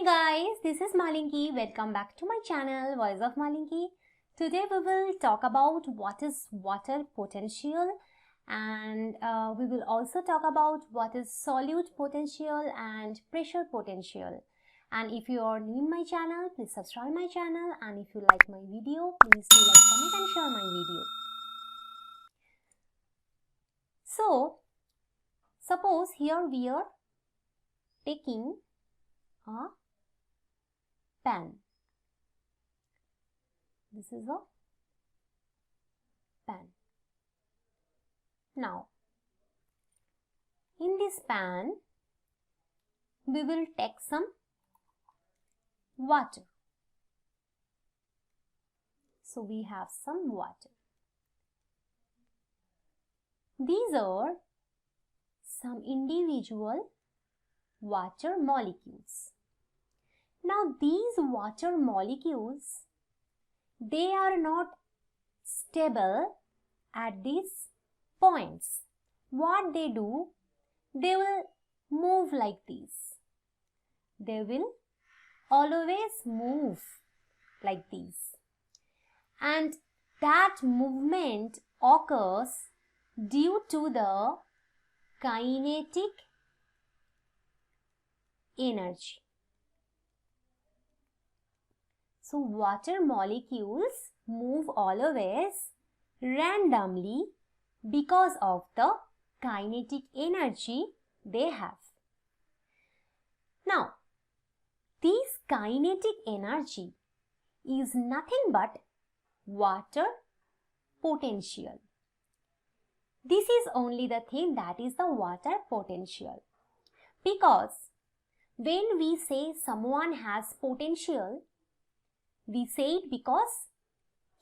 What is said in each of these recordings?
Hey guys, this is Malinki. Welcome back to my channel Voice of Malinki. Today we will talk about what is water potential and we will also talk about what is solute potential and pressure potential. And if you are new in my channel, please subscribe my channel, and if you like my video, please do like, comment and share my video. So, suppose here we are taking a pan. This is a pan. Now, in this pan, we will take some water. So, we have some water. These are some individual water molecules. Now, these water molecules, they are not stable at these points. What they do, they will move like this. They will always move like this. And that movement occurs due to the kinetic energy. So, water molecules move always randomly because of the kinetic energy they have. Now, this kinetic energy is nothing but water potential. This is only the thing that is the water potential. Because when we say someone has potential, we say it because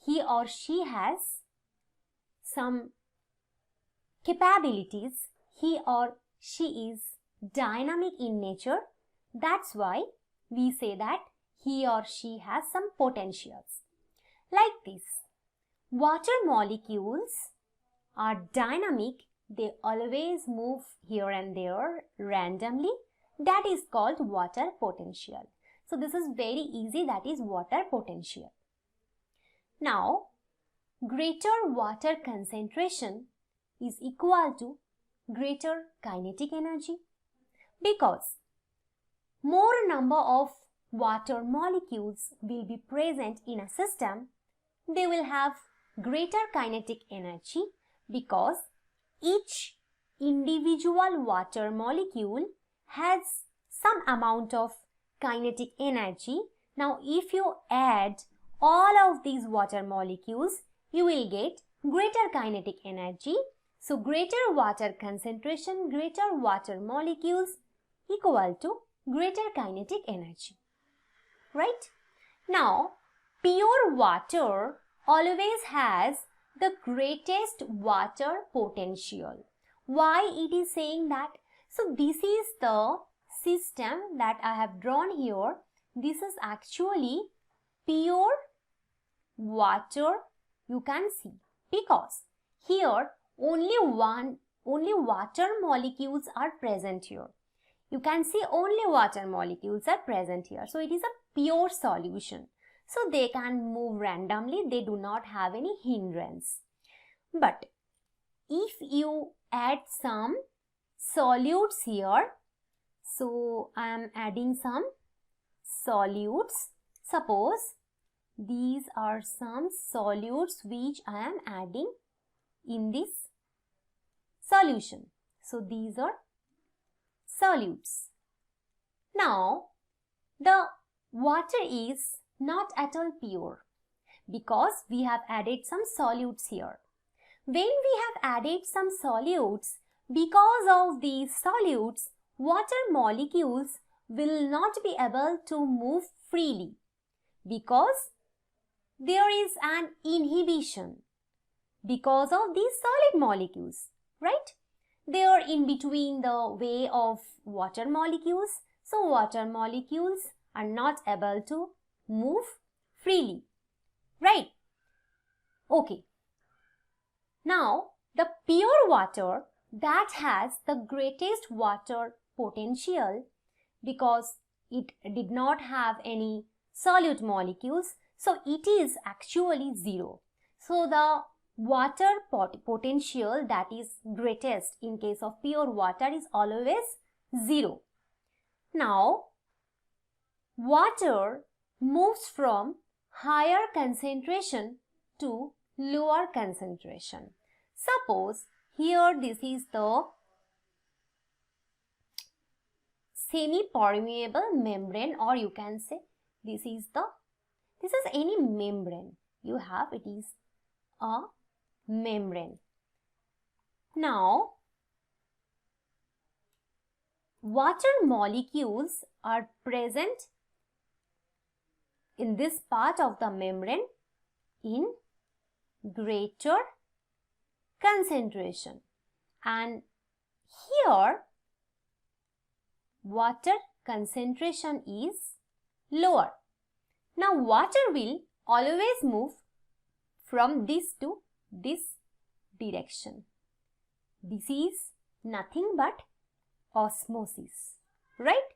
he or she has some capabilities, he or she is dynamic in nature. That's why we say that he or she has some potentials. Like this, water molecules are dynamic, they always move here and there randomly. That is called water potential. So, this is very easy, that is water potential. Now, greater water concentration is equal to greater kinetic energy, because more number of water molecules will be present in a system, they will have greater kinetic energy, because each individual water molecule has some amount of kinetic energy. Now, if you add all of these water molecules, you will get greater kinetic energy. So, greater water concentration, greater water molecules equal to greater kinetic energy. Right? Now, pure water always has the greatest water potential. Why it is saying that? So, this is the system that I have drawn here. This is actually pure water, you can see, because here only water molecules are present here. You can see only water molecules are present here. So, it is a pure solution. So, they can move randomly, they do not have any hindrance. But if you add some solutes here, so I am adding some solutes. Suppose these are some solutes which I am adding in this solution. So, these are solutes. Now, the water is not at all pure because we have added some solutes here. When we have added some solutes, because of these solutes, water molecules will not be able to move freely because there is an inhibition because of these solid molecules, right? They are in between the way of water molecules, so water molecules are not able to move freely, right? Okay. Now, the pure water that has the greatest water potential because it did not have any solute molecules, so it is actually 0. So the water potential that is greatest in case of pure water is always 0. Now, water moves from higher concentration to lower concentration. Suppose here this is the semi-permeable membrane, or you can say this is any membrane you have, it is a membrane. Now, water molecules are present in this part of the membrane in greater concentration, and here water concentration is lower. Now water will always move from this to this direction. This is nothing but osmosis, right?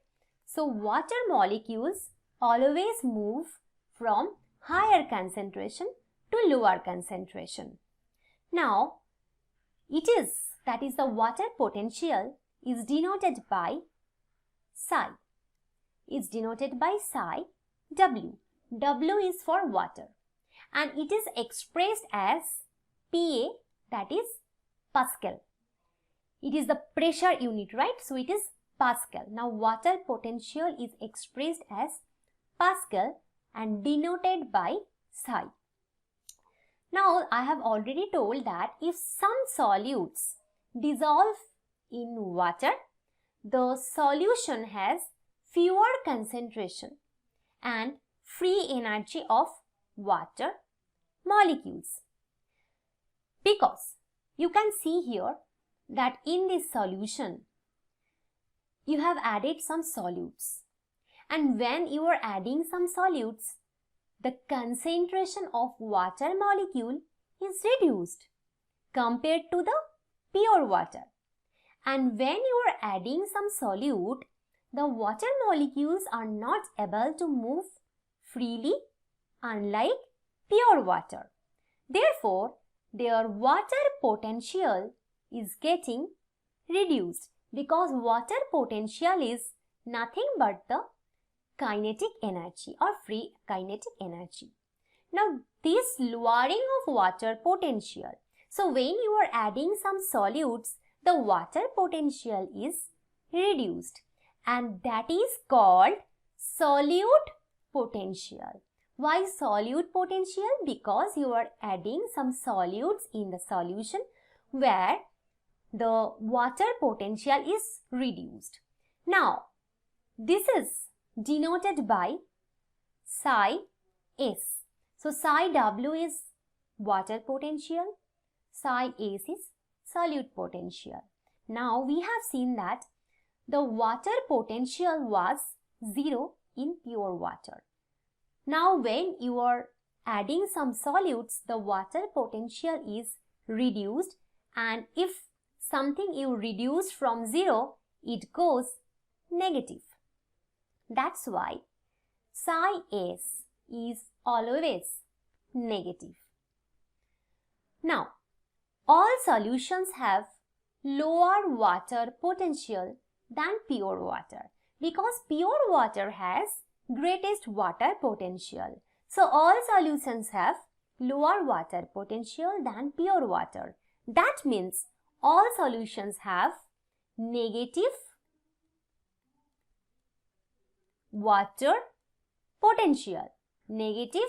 So water molecules always move from higher concentration to lower concentration. Now, that is the water potential is denoted by psi. It's denoted by psi W. W is for water, and it is expressed as PA, that is Pascal. It is the pressure unit, right? So it is Pascal. Now water potential is expressed as Pascal and denoted by psi. Now I have already told that if some solutes dissolve in water, the solution has fewer concentration and free energy of water molecules. Because you can see here that in this solution you have added some solutes, and when you are adding some solutes, the concentration of water molecule is reduced compared to the pure water. And when you are adding some solute, the water molecules are not able to move freely, unlike pure water. Therefore, their water potential is getting reduced, because water potential is nothing but the kinetic energy or free kinetic energy. Now, this lowering of water potential, so when you are adding some solutes, the water potential is reduced, and that is called solute potential. Why solute potential? Because you are adding some solutes in the solution where the water potential is reduced. Now, this is denoted by psi S. So, psi W is water potential, psi S is solute potential. Now, we have seen that the water potential was 0 in pure water. Now, when you are adding some solutes, the water potential is reduced, and if something you reduce from 0, it goes negative. That's why psi S is always negative. Now, all solutions have lower water potential than pure water, because pure water has greatest water potential. So, all solutions have lower water potential than pure water. That means all solutions have negative water potential, negative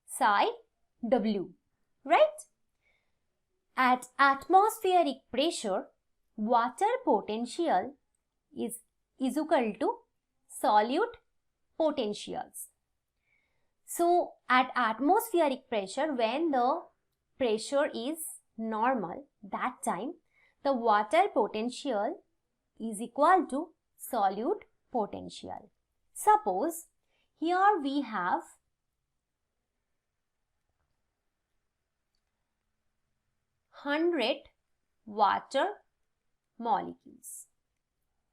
psi W, right? At atmospheric pressure, water potential is equal to solute potentials. So, at atmospheric pressure, when the pressure is normal, that time the water potential is equal to solute potential. Suppose here we have 100 water molecules,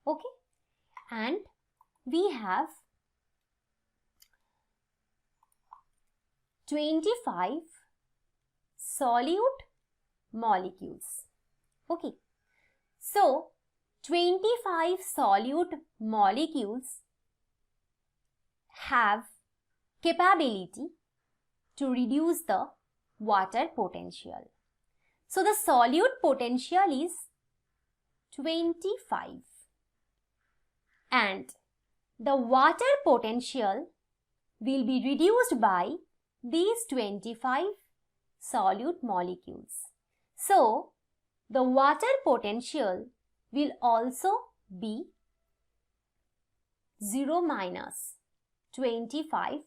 okay, and we have 25 solute molecules. Okay, so 25 solute molecules have capability to reduce the water potential. So the solute potential is 25 and the water potential will be reduced by these 25 solute molecules. So the water potential will also be 0 minus 25,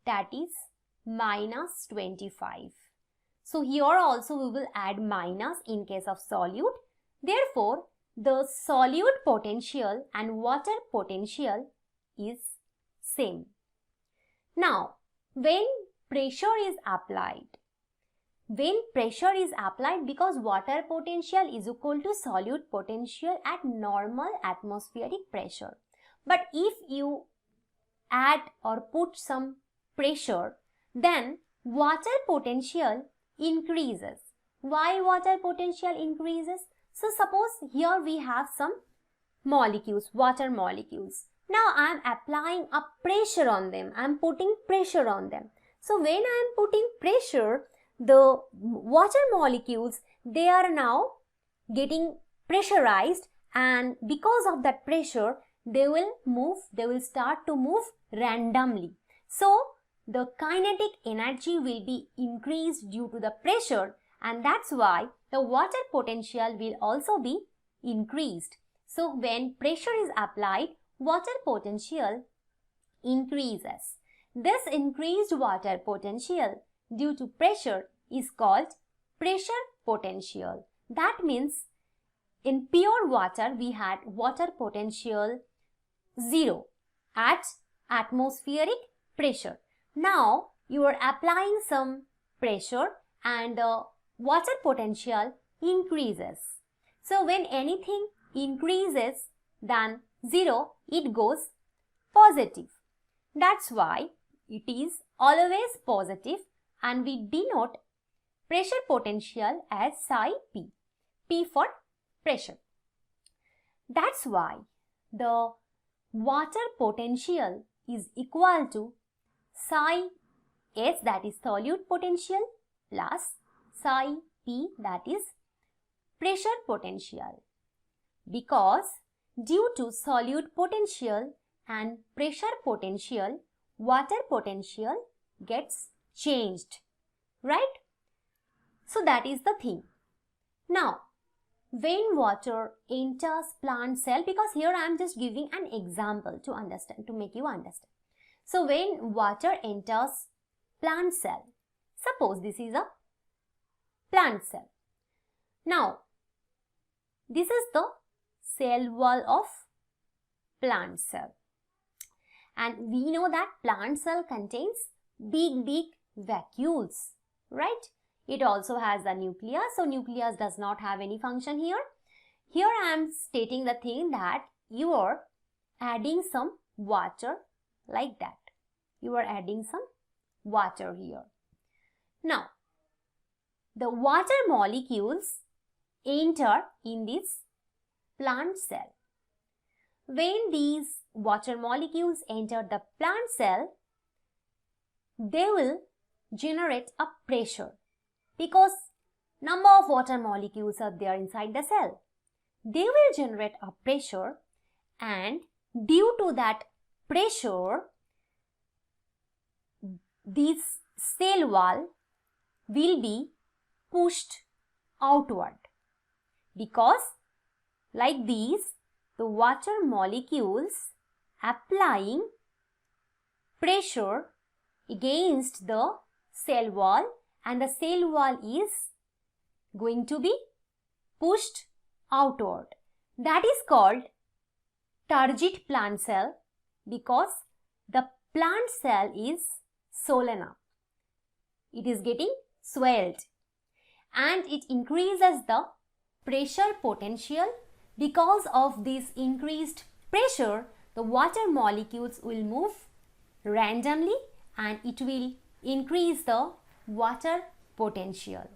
that is minus 25. So here also we will add minus in case of solute. Therefore, the solute potential and water potential is same. Now, when pressure is applied, because water potential is equal to solute potential at normal atmospheric pressure. But if you add or put some pressure, then water potential increases. Why water potential increases? So suppose here we have some molecules, water molecules. Now I am applying a pressure on them. I am putting pressure on them. So when I am putting pressure, the water molecules, they are now getting pressurized, and because of that pressure, they will start to move randomly. So the kinetic energy will be increased due to the pressure, and that's why the water potential will also be increased. So when pressure is applied, water potential increases. This increased water potential due to pressure is called pressure potential. That means in pure water we had water potential 0 at atmospheric pressure. Now you are applying some pressure and the water potential increases. So when anything increases than 0, it goes positive. That's why it is always positive, and we denote pressure potential as psi P. P for pressure. That's why the water potential is equal to psi S, that is solute potential, plus psi P, that is pressure potential. Because due to solute potential and pressure potential, water potential gets changed, right? So that is the thing. Now, when water enters plant cell, because here I am just giving an example to understand, to make you understand. So when water enters plant cell, suppose this is a plant cell. Now, this is the cell wall of plant cell. And we know that plant cell contains big vacuoles, right? It also has a nucleus. So nucleus does not have any function here. Here I am stating the thing that you are adding some water like that. You are adding some water here. Now, the water molecules enter in this plant cell. When these water molecules enter the plant cell, they will generate a pressure because number of water molecules are there inside the cell. They will generate a pressure, and due to that pressure, this cell wall will be pushed outward, because like these, the water molecules applying pressure against the cell wall, and the cell wall is going to be pushed outward. That is called turgid plant cell, because the plant cell is swollen up. It is getting swelled, and it increases the pressure potential. Because of this increased pressure, the water molecules will move randomly and it will increase the water potential.